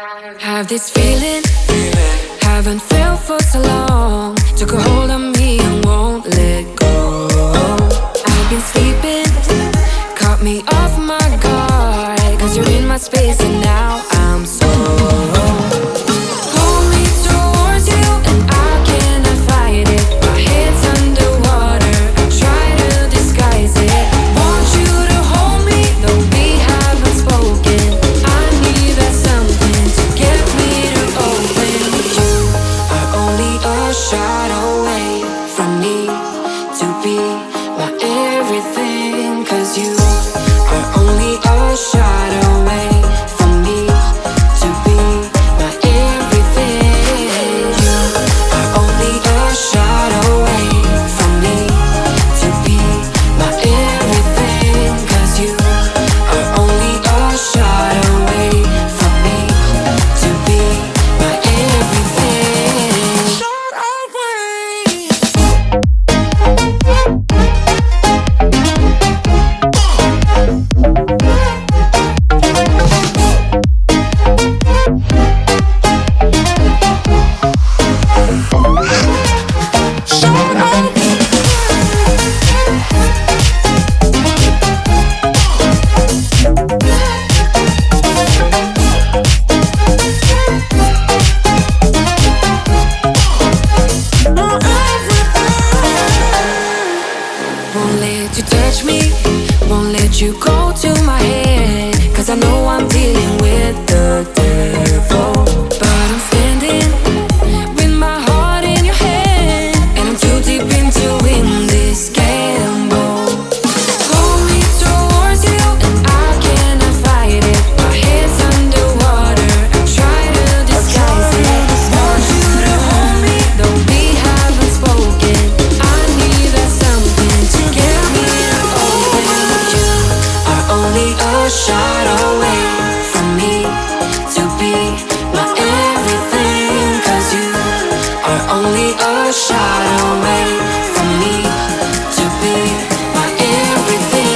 Have this feeling, haven't felt for so long. Took a hold on me and won't let go. I've been sleeping, caught me off my guard. Cause you're in my space and now I'm so pull me towards you and I cannot fight it. My head's underwater, I try to disguise it. Want you to hold me, though we haven't spoken. I need that something to get me to open. You are only a shot away from me to be my everything. Cause you are only a shot away from me to be my everything. You are only a shot away from me to be my everything. Cause you are only a shot away from me to be my everything. Shot away. Won't let you touch me, won't let you go to my head. Cause I know I'm dealing with the devil. But I'm standing with my heart in your hand, and I'm too deep into in this gamble. Pull me towards you and I cannot fight it. My head's underwater, I try to disguise it. Want you to hold me, though we haven't spoken. I need that something to get me to open. You are only a shot away from me to be my everything. Cause you are only a shot away from me to be my everything.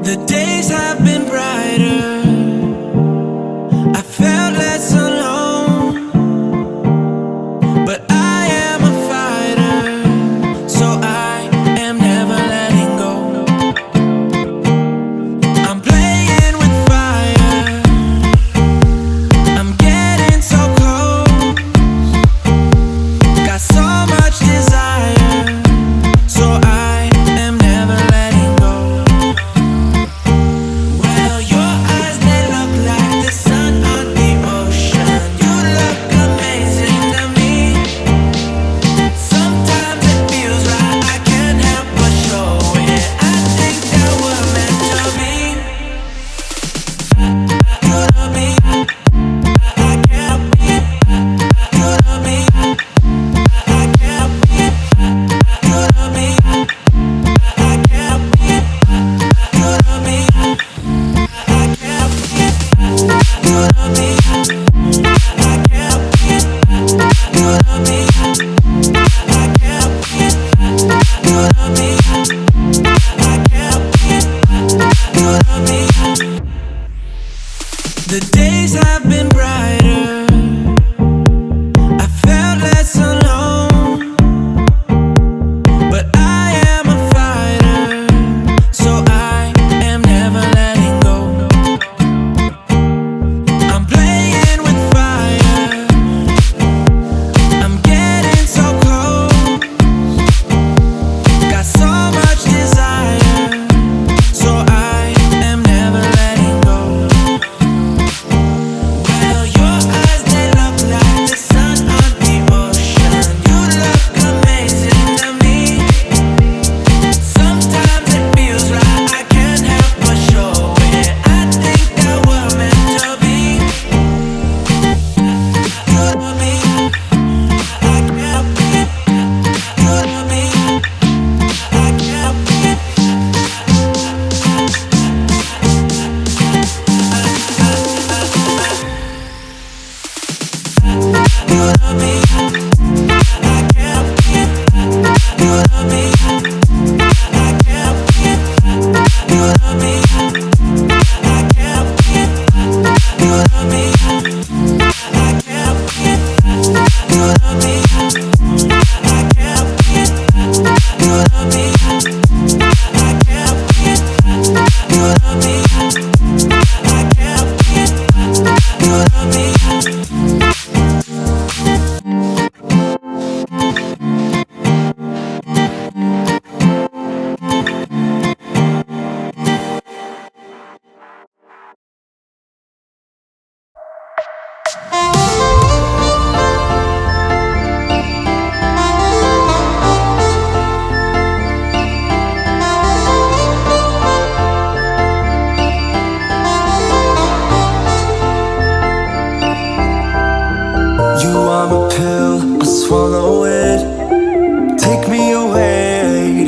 The days have been brighter. I felt less alone. But I am a fighter, so I am never letting go. I'm playing with fire. I'm getting so close. Got so much desire, so I am never letting go. Well, your eyes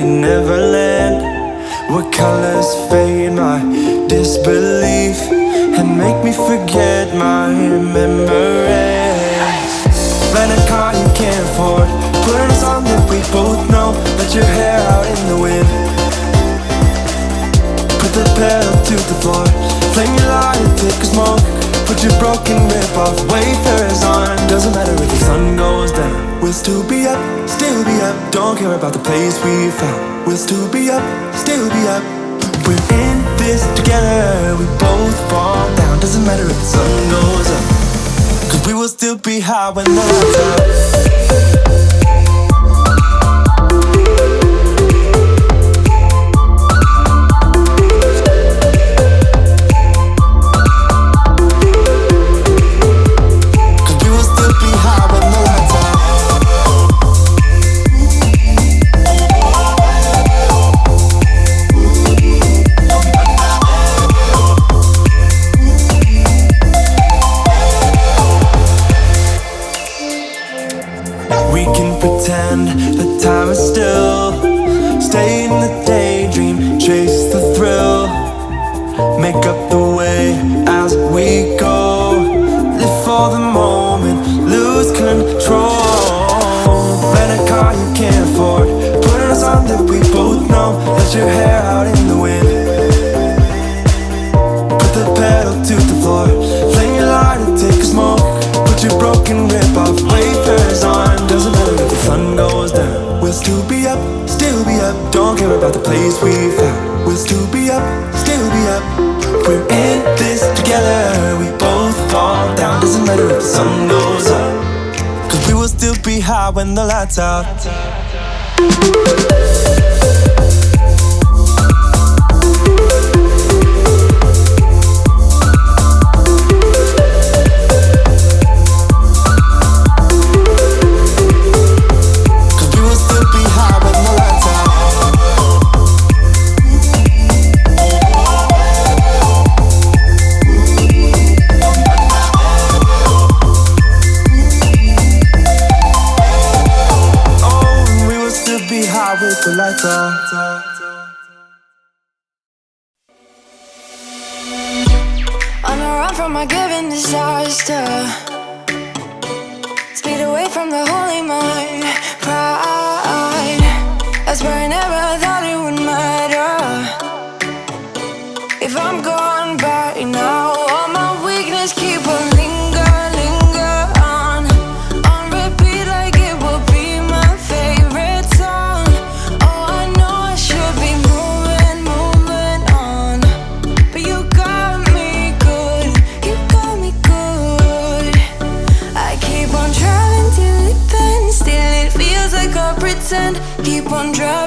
in Neverland. What colors fade my disbelief and make me forget my memories. Rent a car you can't afford, put on a song that we both know. Let your hair out in the wind, put the pedal to the floor. Flame your lighter, take a smoke. Put your broken rip-off wafers on. Doesn't matter if the sun goes down, we'll still be up, still be up. Don't care about the place we found. We'll still be up, still be up. We're in this together, we both fall down. Doesn't matter if the sun goes up, 'cause we will still be high when the lights out. We can pretend the time is still. Stay in the daydream, chase the thrill. Make up the way as we go. Live for the moment, lose control. Rent a car you can't afford, put on a song that we both know. Let your hair out in the wind, put the pedal to the floor. Flame your lighter, take a smoke. Put your broken rip-off wafers on. Doesn't matter if the sun goes down, we'll still be up, still be up. Don't care about the place we found. We'll still be up, still be up. We're in this together, we both fall down. Doesn't matter if the sun goes up, 'cause we will still be high when the lights out. With the lights off. On a run from my given disaster, speed away from the holy mind. Pride, that's where I never thought it would matter. If I'm gone by now, all my weakness keep on linger on repeat like it will be my favorite song. Oh, I know I should be moving on, but you got me good, you got me good. I keep on driving till it bends, still it feels like I pretend. Keep on driving.